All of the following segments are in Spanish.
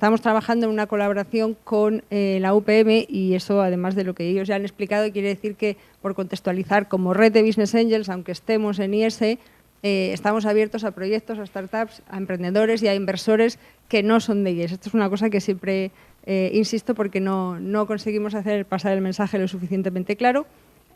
estamos trabajando en una colaboración con la UPM y eso, además de lo que ellos ya han explicado, quiere decir que, por contextualizar, como red de Business Angels, aunque estemos en IS, estamos abiertos a proyectos, a startups, a emprendedores y a inversores que no son de IS. Esto es una cosa que siempre insisto porque no conseguimos hacer pasar el mensaje lo suficientemente claro.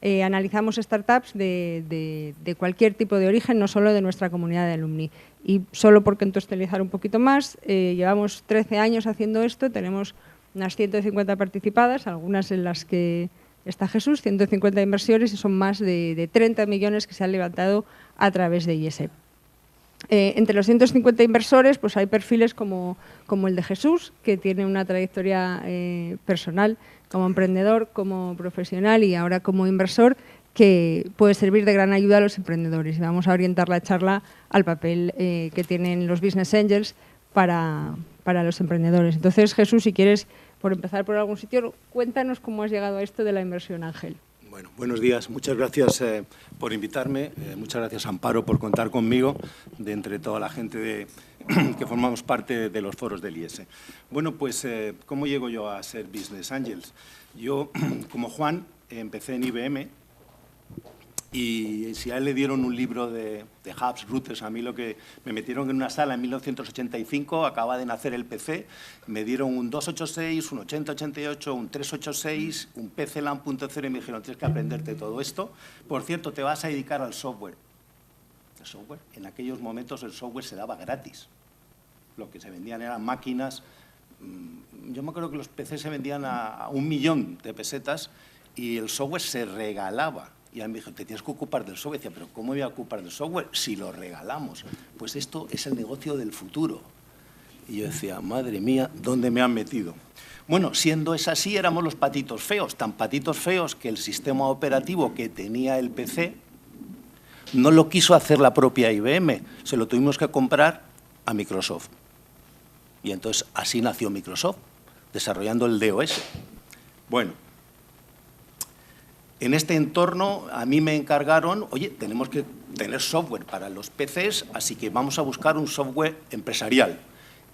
Analizamos startups de cualquier tipo de origen, no solo de nuestra comunidad de alumni. Y solo por contextualizar un poquito más, llevamos 13 años haciendo esto, tenemos unas 150 participadas, algunas en las que está Jesús, 150 inversores y son más de 30 millones que se han levantado a través de IS. Entre los 150 inversores pues hay perfiles como el de Jesús, que tiene una trayectoria personal como emprendedor, como profesional y ahora como inversor, que puede servir de gran ayuda a los emprendedores. Y vamos a orientar la charla al papel que tienen los Business Angels para los emprendedores. Entonces, Jesús, si quieres, por empezar por algún sitio, cuéntanos cómo has llegado a esto de la inversión ángel. Bueno, buenos días. Muchas gracias por invitarme. Muchas gracias, Amparo, por contar conmigo de entre toda la gente que formamos parte de los foros del IS. Bueno, pues, ¿cómo llego yo a ser Business Angels? Yo, como Juan, empecé en IBM y si a él le dieron un libro de hubs, routers, a mí lo que me metieron en una sala en 1985, acaba de nacer el PC, me dieron un 286, un 8088, un 386, un PC LAN.0 y me dijeron, tienes que aprenderte todo esto. Por cierto, te vas a dedicar al software. El software, en aquellos momentos el software se daba gratis. Lo que se vendían eran máquinas. Yo me acuerdo que los PC se vendían a 1 millón de pesetas y el software se regalaba. Y a mí me dijo, te tienes que ocupar del software. Decía, pero ¿cómo voy a ocupar del software si lo regalamos? Pues esto es el negocio del futuro. Y yo decía, madre mía, ¿dónde me han metido? Bueno, siendo es así, éramos los patitos feos, tan patitos feos que el sistema operativo que tenía el PC no lo quiso hacer la propia IBM, se lo tuvimos que comprar a Microsoft. Y entonces así nació Microsoft, desarrollando el DOS. Bueno, en este entorno a mí me encargaron, oye, tenemos que tener software para los PCs, así que vamos a buscar un software empresarial.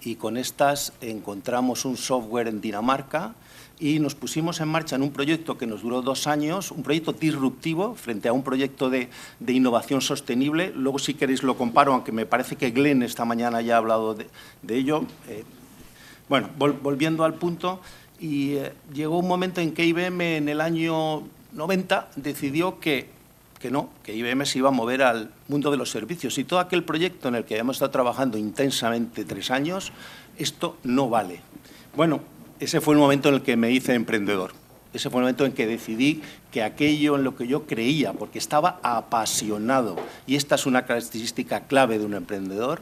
Y con estas encontramos un software en Dinamarca y nos pusimos en marcha en un proyecto que nos duró 2 años, un proyecto disruptivo frente a un proyecto de innovación sostenible. Luego, si queréis, lo comparo, aunque me parece que Glenn esta mañana ya ha hablado de ello. Bueno, volviendo al punto, y llegó un momento en que IBM en el año 90 decidió que IBM se iba a mover al mundo de los servicios y todo aquel proyecto en el que habíamos estado trabajando intensamente 3 años, esto no vale. Bueno, ese fue el momento en el que me hice emprendedor. Ese fue el momento en que decidí que aquello en lo que yo creía, porque estaba apasionado, y esta es una característica clave de un emprendedor,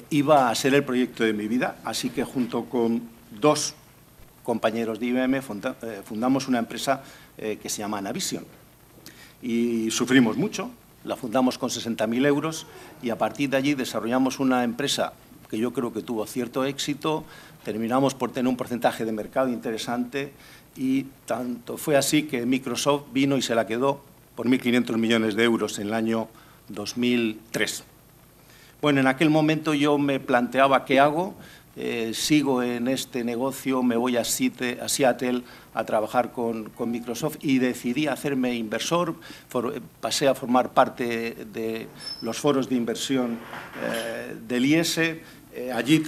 iba a ser el proyecto de mi vida, así que junto con 2 compañeros de IBM fundamos una empresa que se llama Navision. Y sufrimos mucho, la fundamos con 60.000 euros y a partir de allí desarrollamos una empresa que yo creo que tuvo cierto éxito, terminamos por tener un porcentaje de mercado interesante y tanto fue así que Microsoft vino y se la quedó por 1.500 millones de euros en el año 2003. Bueno, en aquel momento yo me planteaba qué hago. Sigo en este negocio, me voy a Seattle a trabajar con Microsoft y decidí hacerme inversor, pasé a formar parte de los foros de inversión del IS, allí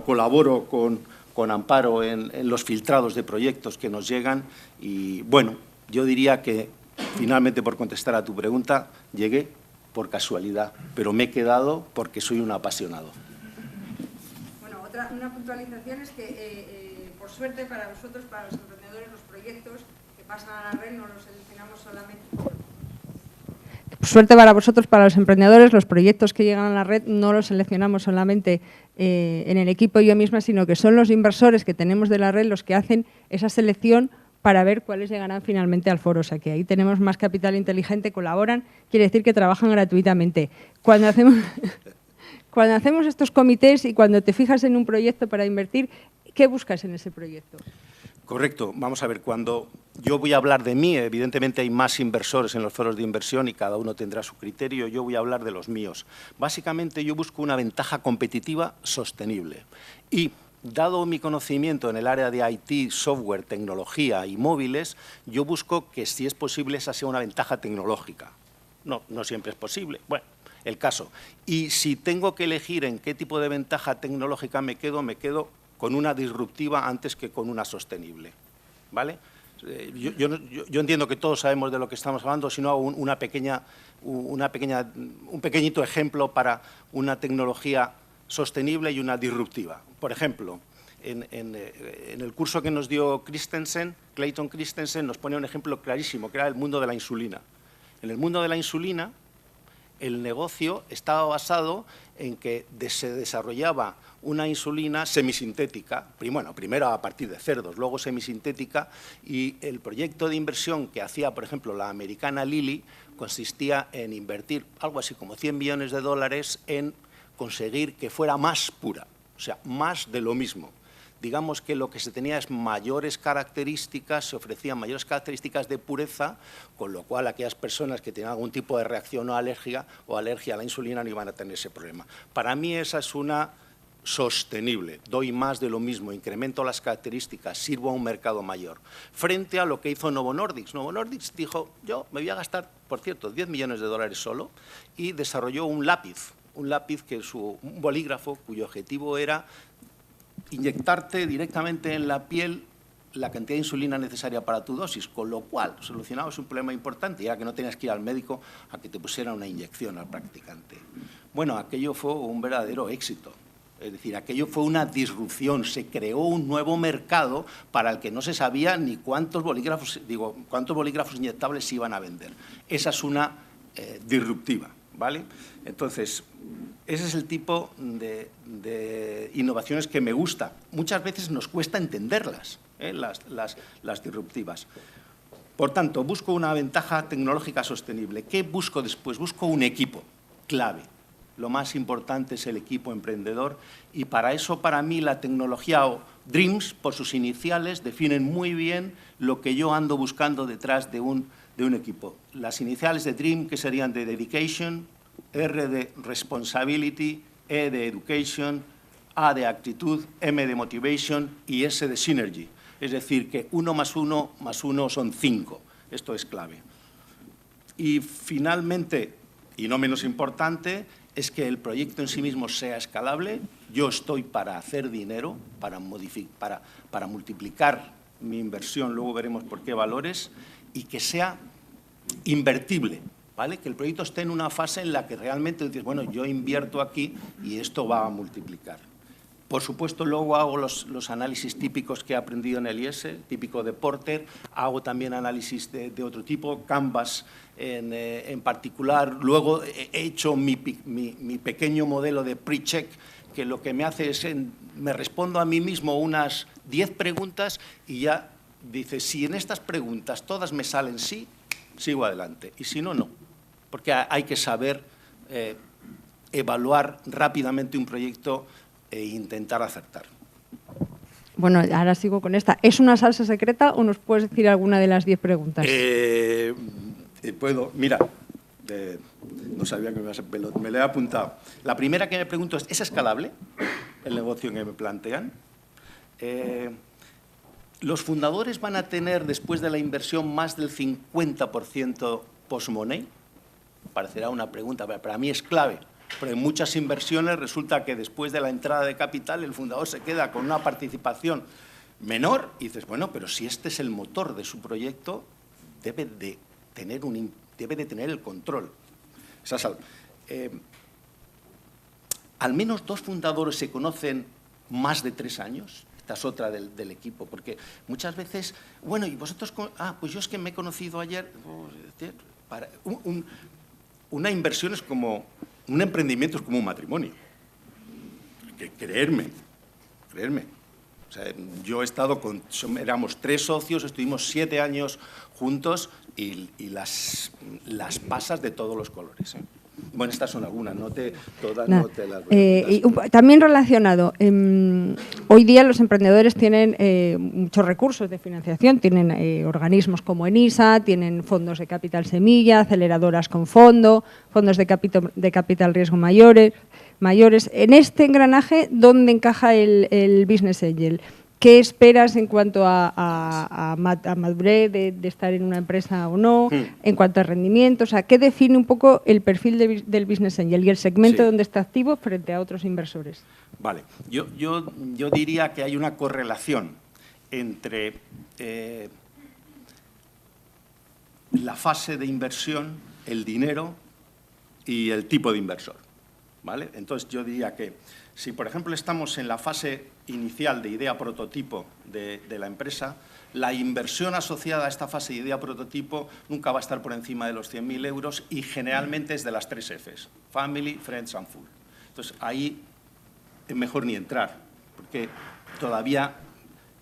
colaboro con Amparo en los filtrados de proyectos que nos llegan y bueno, yo diría que finalmente, por contestar a tu pregunta, llegué por casualidad, pero me he quedado porque soy un apasionado. Una puntualización es que, por suerte para vosotros, para los emprendedores, los proyectos que pasan a la red no los seleccionamos solamente. Por suerte para vosotros, para los emprendedores, los proyectos que llegan a la red no los seleccionamos solamente en el equipo y yo misma, sino que son los inversores que tenemos de la red los que hacen esa selección para ver cuáles llegarán finalmente al foro. O sea que ahí tenemos más capital inteligente, colaboran, quiere decir que trabajan gratuitamente. Cuando hacemos estos comités y cuando te fijas en un proyecto para invertir, ¿qué buscas en ese proyecto? Correcto. Vamos a ver, cuando yo voy a hablar de mí, evidentemente hay más inversores en los foros de inversión y cada uno tendrá su criterio, yo voy a hablar de los míos. Básicamente yo busco una ventaja competitiva sostenible y, dado mi conocimiento en el área de IT, software, tecnología y móviles, yo busco que, si es posible, esa sea una ventaja tecnológica. No siempre es posible, bueno, el caso. Y si tengo que elegir en qué tipo de ventaja tecnológica me quedo con una disruptiva antes que con una sostenible, ¿vale? Yo entiendo que todos sabemos de lo que estamos hablando, si no hago un pequeñito ejemplo para una tecnología sostenible y una disruptiva. Por ejemplo, en el curso que nos dio Clayton Christensen nos pone un ejemplo clarísimo, que era el mundo de la insulina. En el mundo de la insulina, el negocio estaba basado en que se desarrollaba una insulina semisintética, primero a partir de cerdos, luego semisintética, y el proyecto de inversión que hacía, por ejemplo, la americana Lilly, consistía en invertir algo así como $100 millones en conseguir que fuera más pura, o sea, más de lo mismo. Digamos que lo que se tenía es mayores características, se ofrecían mayores características de pureza, con lo cual aquellas personas que tenían algún tipo de reacción o alergia a la insulina no iban a tener ese problema. Para mí esa es una sostenible, doy más de lo mismo, incremento las características, sirvo a un mercado mayor. Frente a lo que hizo Novo Nordisk. Novo Nordisk dijo, yo me voy a gastar, por cierto, $10 millones solo, y desarrolló un lápiz que es un bolígrafo cuyo objetivo era inyectarte directamente en la piel la cantidad de insulina necesaria para tu dosis, con lo cual solucionabas un problema importante, ya que no tenías que ir al médico a que te pusiera una inyección al practicante. Bueno, aquello fue un verdadero éxito. Es decir, aquello fue una disrupción, se creó un nuevo mercado para el que no se sabía ni cuántos bolígrafos inyectables se iban a vender. Esa es una disruptiva, ¿vale? Entonces, ese es el tipo de innovaciones que me gusta. Muchas veces nos cuesta entenderlas, las disruptivas. Por tanto, busco una ventaja tecnológica sostenible. ¿Qué busco después? Busco un equipo clave. Lo más importante es el equipo emprendedor y para eso, para mí, la tecnología o DREAMS, por sus iniciales, definen muy bien lo que yo ando buscando detrás de un equipo. Las iniciales de DREAM, que serían de Dedication, R de Responsibility, E de Education, A de Actitud, M de Motivation y S de Synergy. Es decir, que 1 más 1 más 1 son 5. Esto es clave. Y finalmente, y no menos importante, es que el proyecto en sí mismo sea escalable. Yo estoy para hacer dinero, para multiplicar mi inversión, luego veremos por qué valores, y que sea invertible, ¿vale? Que el proyecto esté en una fase en la que realmente dices, bueno, yo invierto aquí y esto va a multiplicar. Por supuesto, luego hago los análisis típicos que he aprendido en el IES, típico de Porter, hago también análisis de otro tipo, Canvas en particular. Luego he hecho mi pequeño modelo de pre-check, que lo que me hace es, me respondo a mí mismo unas 10 preguntas y ya dice, si en estas preguntas todas me salen sí, sigo adelante, y si no, no. Porque hay que saber evaluar rápidamente un proyecto e intentar acertar. Bueno, ahora sigo con esta. ¿Es una salsa secreta o nos puedes decir alguna de las 10 preguntas? Puedo, mira, no sabía que me ibas a pelot, me lo he apuntado. La primera que me pregunto es escalable el negocio que me plantean? ¿Los fundadores van a tener, después de la inversión, más del 50% post-money? Parecerá una pregunta, pero para mí es clave. Pero en muchas inversiones resulta que después de la entrada de capital el fundador se queda con una participación menor y dices, bueno, pero si este es el motor de su proyecto, debe de tener el control. Al menos 2 fundadores se conocen más de 3 años. Esta es otra del equipo, porque muchas veces, bueno, y vosotros, pues yo es que me he conocido ayer. Una inversión es como, un emprendimiento es como un matrimonio. Creerme. O sea, yo he estado éramos 3 socios, estuvimos 7 años juntos y las pasas de todos los colores, ¿eh? Bueno, estas son algunas, todas Nada. no te las voy a También relacionado, hoy día los emprendedores tienen muchos recursos de financiación, tienen organismos como ENISA, tienen fondos de capital semilla, aceleradoras con fondos de capital riesgo mayores. En este engranaje, ¿dónde encaja el Business Angel? ¿Qué esperas en cuanto a madurez de estar en una empresa o no? En cuanto a rendimiento, o sea, ¿qué define un poco el perfil del Business Angel y el segmento donde está activo frente a otros inversores? Vale, yo diría que hay una correlación entre la fase de inversión, el dinero y el tipo de inversor, ¿vale? Entonces, yo diría que si, por ejemplo, estamos en la fase inicial de idea prototipo de la empresa, la inversión asociada a esta fase de idea prototipo nunca va a estar por encima de los 100.000 euros y generalmente es de las 3 Fs, Family, Friends and Full. Entonces, ahí es mejor ni entrar, porque todavía,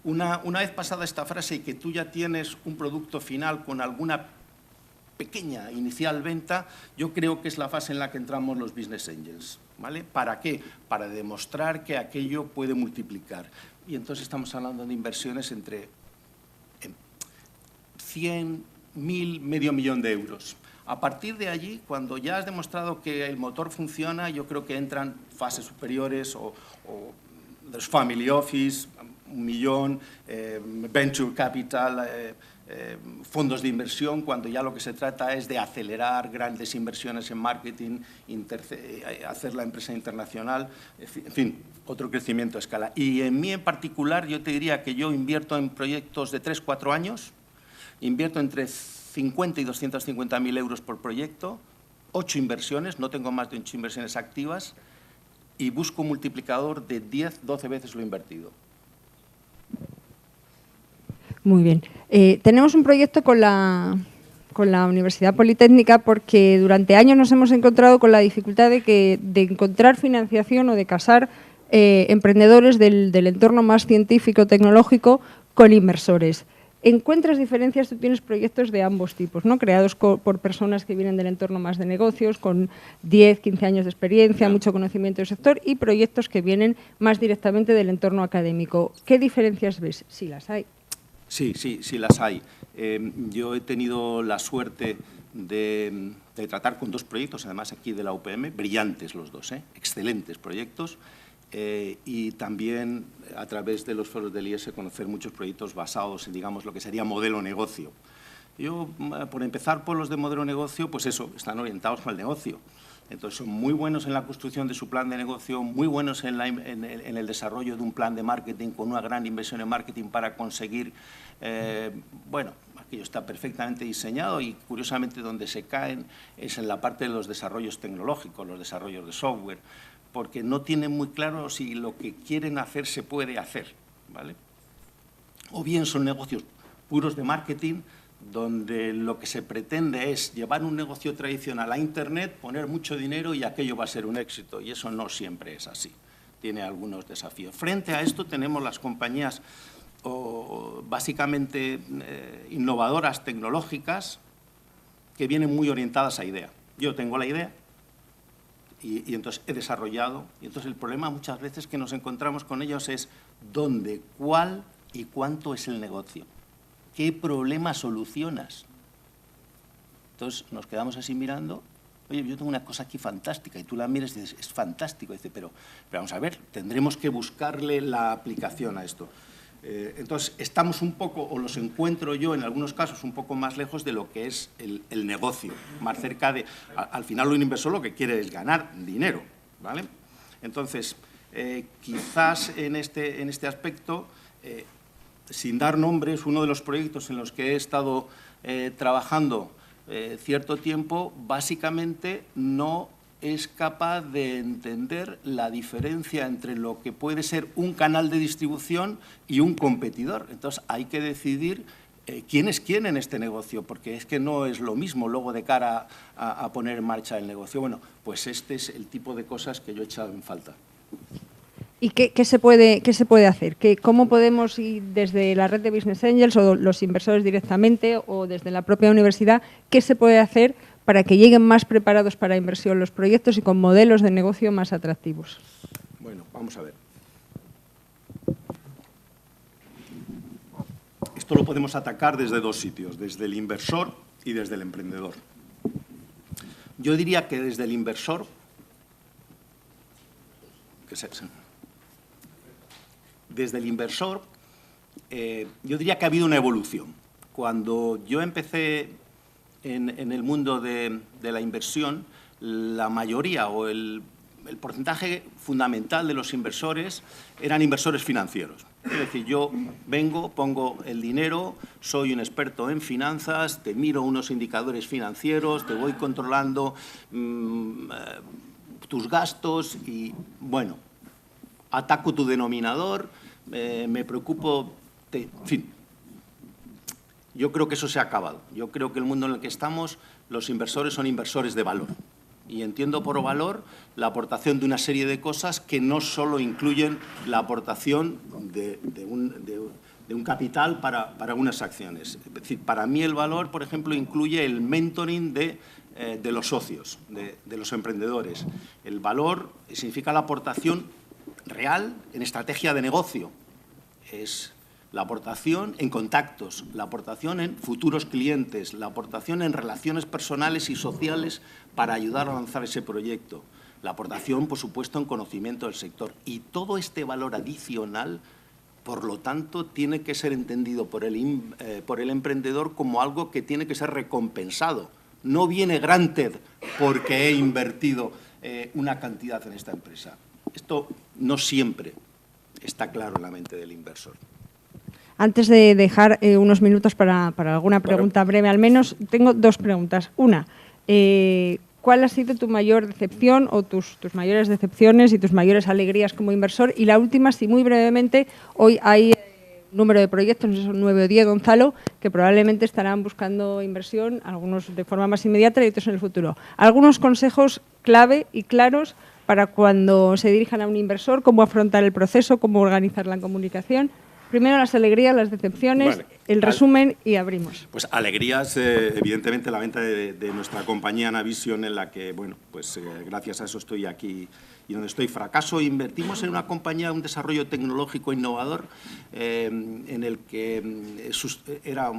una vez pasada esta frase y que tú ya tienes un producto final con alguna pequeña inicial venta, yo creo que es la fase en la que entramos los Business Angels, ¿vale? ¿Para qué? Para demostrar que aquello puede multiplicar. Y entonces estamos hablando de inversiones entre 100, 1.000, medio millón de euros. A partir de allí, cuando ya has demostrado que el motor funciona, yo creo que entran fases superiores o los Family Office, 1 millón, Venture Capital, fondos de inversión, cuando ya lo que se trata es de acelerar grandes inversiones en marketing, hacer la empresa internacional, en fin, otro crecimiento a escala. Y en mí en particular, yo te diría que yo invierto en proyectos de 3-4 años, invierto entre 50 y 250.000 euros por proyecto, 8 inversiones, no tengo más de 8 inversiones activas, y busco un multiplicador de 10-12 veces lo invertido. Muy bien. Tenemos un proyecto con la Universidad Politécnica porque durante años nos hemos encontrado con la dificultad de encontrar financiación o de casar emprendedores del entorno más científico-tecnológico con inversores. ¿Encuentras diferencias? Tú tienes proyectos de ambos tipos, ¿no? Creados por personas que vienen del entorno más de negocios, con 10, 15 años de experiencia, mucho conocimiento del sector, y proyectos que vienen más directamente del entorno académico. ¿Qué diferencias ves? Si las hay. Sí, las hay. Yo he tenido la suerte de tratar con 2 proyectos, además aquí de la UPM, brillantes los dos, excelentes proyectos, y también a través de los foros del IES conocer muchos proyectos basados en, digamos, lo que sería modelo negocio. Yo, por empezar por los de modelo negocio, pues eso, están orientados al negocio. Entonces, son muy buenos en la construcción de su plan de negocio, muy buenos en el desarrollo de un plan de marketing con una gran inversión en marketing para conseguir, bueno, aquello está perfectamente diseñado y, curiosamente, donde se caen es en la parte de los desarrollos tecnológicos, los desarrollos de software, porque no tienen muy claro si lo que quieren hacer se puede hacer, ¿vale? O bien son negocios puros de marketing, donde lo que se pretende es llevar un negocio tradicional a Internet, poner mucho dinero y aquello va a ser un éxito. Y eso no siempre es así. Tiene algunos desafíos. Frente a esto tenemos las compañías básicamente innovadoras tecnológicas que vienen muy orientadas a idea. Yo tengo la idea y entonces he desarrollado. Y entonces el problema muchas veces que nos encontramos con ellos es dónde, cuál y cuánto es el negocio. ¿Qué problema solucionas? Entonces nos quedamos así mirando. Oye, yo tengo una cosa aquí fantástica, y tú la miras y dices, es fantástico. Y dice, pero vamos a ver, tendremos que buscarle la aplicación a esto. Entonces estamos un poco, o los encuentro yo en algunos casos, un poco más lejos de lo que es el negocio, más cerca de, al final un inversor lo que quiere es ganar dinero, ¿vale? Entonces, quizás en este aspecto, sin dar nombres, uno de los proyectos en los que he estado trabajando cierto tiempo, básicamente no es capaz de entender la diferencia entre lo que puede ser un canal de distribución y un competidor. Entonces, hay que decidir quién es quién en este negocio, porque es que no es lo mismo luego de cara a poner en marcha el negocio. Bueno, pues este es el tipo de cosas que yo he echado en falta. ¿Y qué se puede hacer? ¿Cómo podemos ir desde la red de Business Angels o los inversores directamente o desde la propia universidad, qué se puede hacer para que lleguen más preparados para inversión los proyectos y con modelos de negocio más atractivos? Bueno, vamos a ver. Esto lo podemos atacar desde dos sitios, desde el inversor y desde el emprendedor. Yo diría que desde el inversor, yo diría que ha habido una evolución. Cuando yo empecé en el mundo de la inversión, la mayoría o el porcentaje fundamental de los inversores eran inversores financieros. Es decir, yo vengo, pongo el dinero, soy un experto en finanzas, te miro unos indicadores financieros, te voy controlando tus gastos y, bueno, ataco tu denominador, me preocupo, en fin. Yo creo que eso se ha acabado. Yo creo que el mundo en el que estamos, los inversores son inversores de valor. Y entiendo por valor la aportación de una serie de cosas que no solo incluyen la aportación de un capital para unas acciones. Es decir, para mí el valor, por ejemplo, incluye el mentoring de los socios, de los emprendedores. El valor significa la aportación real en estrategia de negocio. Es la aportación en contactos, la aportación en futuros clientes, la aportación en relaciones personales y sociales para ayudar a lanzar ese proyecto, la aportación, por supuesto, en conocimiento del sector. Y todo este valor adicional, por lo tanto, tiene que ser entendido por el emprendedor como algo que tiene que ser recompensado. No viene granted porque he invertido una cantidad en esta empresa. Esto no siempre está claro en la mente del inversor. Antes de dejar unos minutos para alguna pregunta breve, al menos, tengo dos preguntas. Una, ¿cuál ha sido tu mayor decepción o tus mayores decepciones y tus mayores alegrías como inversor? Y la última, si muy brevemente, hoy hay un número de proyectos, no sé si son 9 o 10, Gonzalo, que probablemente estarán buscando inversión, algunos de forma más inmediata y otros en el futuro. Algunos consejos clave y claros para cuando se dirijan a un inversor, cómo afrontar el proceso, cómo organizar la comunicación. Primero las alegrías, las decepciones, vale, el resumen y abrimos. Pues alegrías, evidentemente, la venta de nuestra compañía Navision, en la que, bueno, pues gracias a eso estoy aquí y donde estoy. Fracaso, invertimos en una compañía, un desarrollo tecnológico innovador en el que era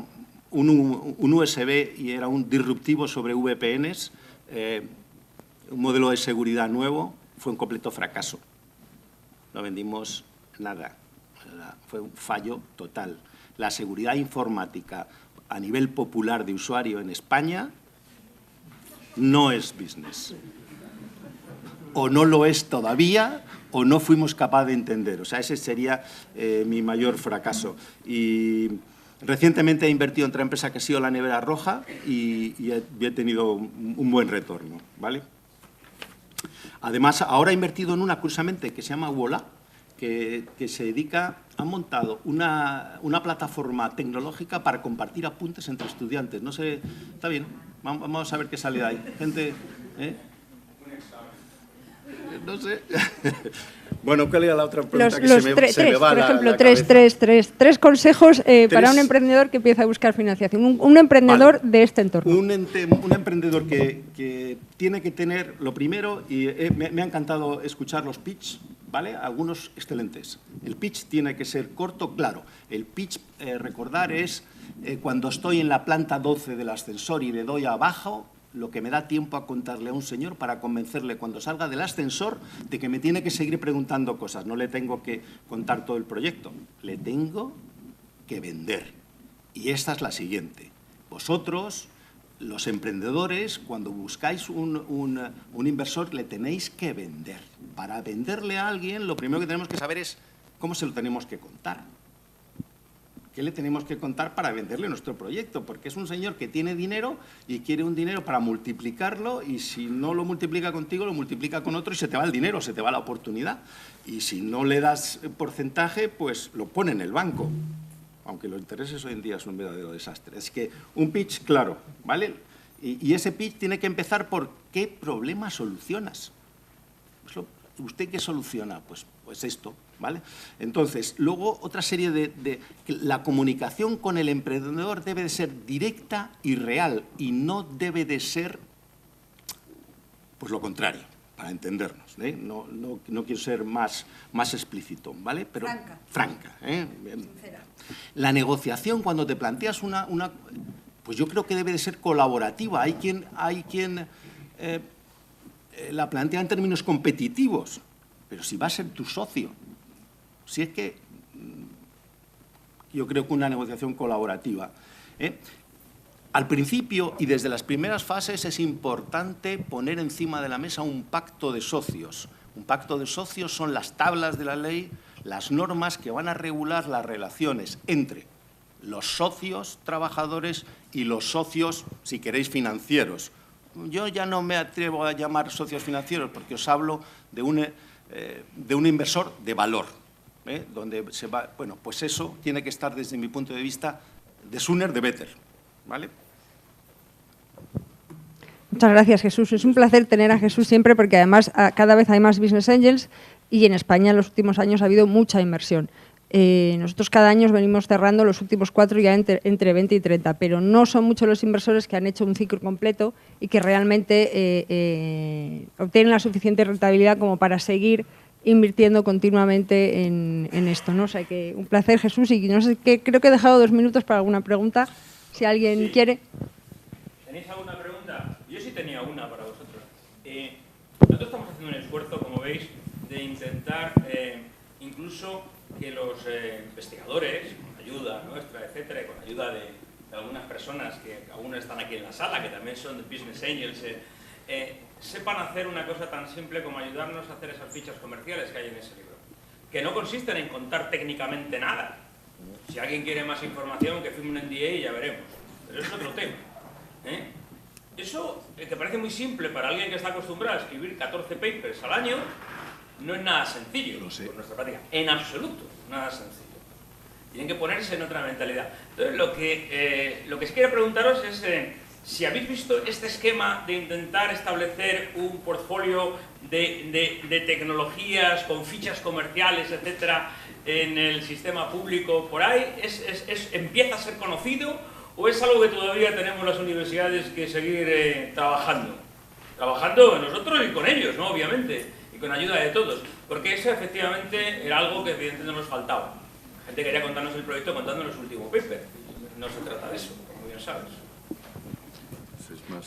un USB y era un disruptivo sobre VPNs, un modelo de seguridad nuevo, fue un completo fracaso. No vendimos nada. Fue un fallo total. La seguridad informática a nivel popular de usuario en España no es business. O no lo es todavía, o no fuimos capaces de entender. O sea, ese sería mi mayor fracaso. Y recientemente he invertido en otra empresa que ha sido La Nevera Roja y he tenido un buen retorno, ¿vale? Además, ahora he invertido en una, curiosamente, que se llama Wola, que se dedica, ha montado una plataforma tecnológica para compartir apuntes entre estudiantes. No sé, está bien, vamos a ver qué sale de ahí. Gente, no sé. Bueno, ¿cuál era la otra pregunta? Tres consejos para un emprendedor que empieza a buscar financiación. Un emprendedor de este entorno. Un emprendedor que tiene que tener, lo primero, y me ha encantado escuchar los pitch, ¿vale? Algunos excelentes. El pitch tiene que ser corto, claro. El pitch, recordar, es cuando estoy en la planta 12 del ascensor y le doy abajo, lo que me da tiempo a contarle a un señor para convencerle cuando salga del ascensor de que me tiene que seguir preguntando cosas. No le tengo que contar todo el proyecto, le tengo que vender. Y esta es la siguiente. Vosotros, los emprendedores, cuando buscáis un inversor, le tenéis que vender. Para venderle a alguien, lo primero que tenemos que saber es cómo se lo tenemos que contar. ¿Qué le tenemos que contar para venderle nuestro proyecto? Porque es un señor que tiene dinero y quiere un dinero para multiplicarlo, y si no lo multiplica contigo, lo multiplica con otro y se te va el dinero, se te va la oportunidad. Y si no le das porcentaje, pues lo pone en el banco. Aunque los intereses hoy en día son un verdadero desastre. Es que un pitch claro, ¿vale? Y ese pitch tiene que empezar por ¿qué problema solucionas? Pues ¿usted qué soluciona? Pues esto, ¿vale? Entonces, luego otra serie de la comunicación con el emprendedor debe de ser directa y real y no debe de ser Pues lo contrario, para entendernos, ¿eh? No quiero ser más explícito, ¿vale? Pero franca, ¿eh? Sincera. La negociación, cuando te planteas pues yo creo que debe de ser colaborativa. Hay quien la plantea en términos competitivos, pero si va a ser tu socio, si es que yo creo que una negociación colaborativa, ¿eh? Al principio y desde las primeras fases es importante poner encima de la mesa un pacto de socios. Un pacto de socios son las tablas de la ley, las normas que van a regular las relaciones entre los socios trabajadores y los socios, si queréis, financieros. Yo ya no me atrevo a llamar socios financieros porque os hablo de un inversor de valor, ¿eh? Donde se va, bueno, pues eso tiene que estar desde mi punto de vista de sooner, de better, ¿vale? Muchas gracias, Jesús. Es un placer tener a Jesús siempre porque además cada vez hay más business angels y en España en los últimos años ha habido mucha inversión. Nosotros cada año venimos cerrando los últimos 4 ya entre 20 y 30, pero no son muchos los inversores que han hecho un ciclo completo y que realmente obtienen la suficiente rentabilidad como para seguir invirtiendo continuamente en esto, ¿no? O sea que un placer, Jesús, y no sé, creo que he dejado 2 minutos para alguna pregunta, si alguien quiere. ¿Tenéis alguna pregunta? Yo sí tenía una para vosotros. Nosotros estamos haciendo un esfuerzo, como veis, de intentar incluso que los investigadores, con ayuda nuestra, etcétera, y con ayuda de algunas personas que aún están aquí en la sala, que también son de Business Angels, sepan hacer una cosa tan simple como ayudarnos a hacer esas fichas comerciales que hay en ese libro. Que no consisten en contar técnicamente nada. Si alguien quiere más información, que firme un NDA y ya veremos. Pero eso es otro tema. Eso, que parece muy simple para alguien que está acostumbrado a escribir 14 papers al año, no es nada sencillo por nuestra práctica. En absoluto, nada sencillo. Tienen que ponerse en otra mentalidad. Entonces, lo que sí quería preguntaros es si habéis visto este esquema de intentar establecer un portfolio de tecnologías con fichas comerciales, etcétera, en el sistema público por ahí, ¿empieza a ser conocido o es algo que todavía tenemos las universidades que seguir trabajando? Trabajando nosotros y con ellos, ¿no? Obviamente, y con ayuda de todos, porque eso efectivamente era algo que evidentemente nos faltaba. La gente quería contarnos el proyecto contándonos su último paper. No se trata de eso, como bien sabes.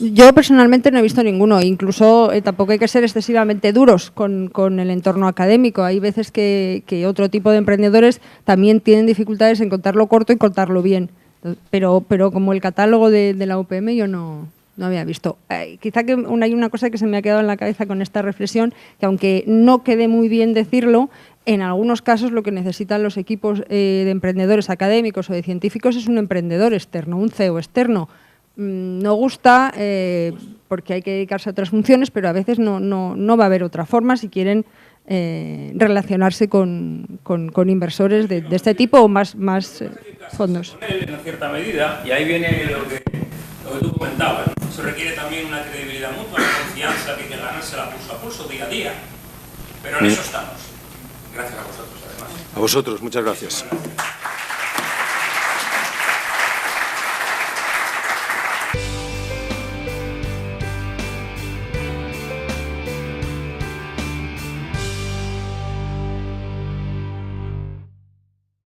Yo personalmente no he visto ninguno, incluso tampoco hay que ser excesivamente duros con el entorno académico. Hay veces que otro tipo de emprendedores también tienen dificultades en contarlo corto y contarlo bien, pero como el catálogo de la UPM yo no había visto. Quizá que hay una cosa que se me ha quedado en la cabeza con esta reflexión, que aunque no quede muy bien decirlo, en algunos casos lo que necesitan los equipos de emprendedores académicos o de científicos es un emprendedor externo, un CEO externo. No gusta porque hay que dedicarse a otras funciones, pero a veces no va a haber otra forma si quieren relacionarse con inversores de este tipo o más fondos. En una cierta medida, y ahí viene lo que tú comentabas, ¿no? Se requiere también una credibilidad mutua, una confianza que hay que ganársela pulso a pulso, día a día. Pero en eso estamos. Gracias a vosotros, además. A vosotros, muchas gracias.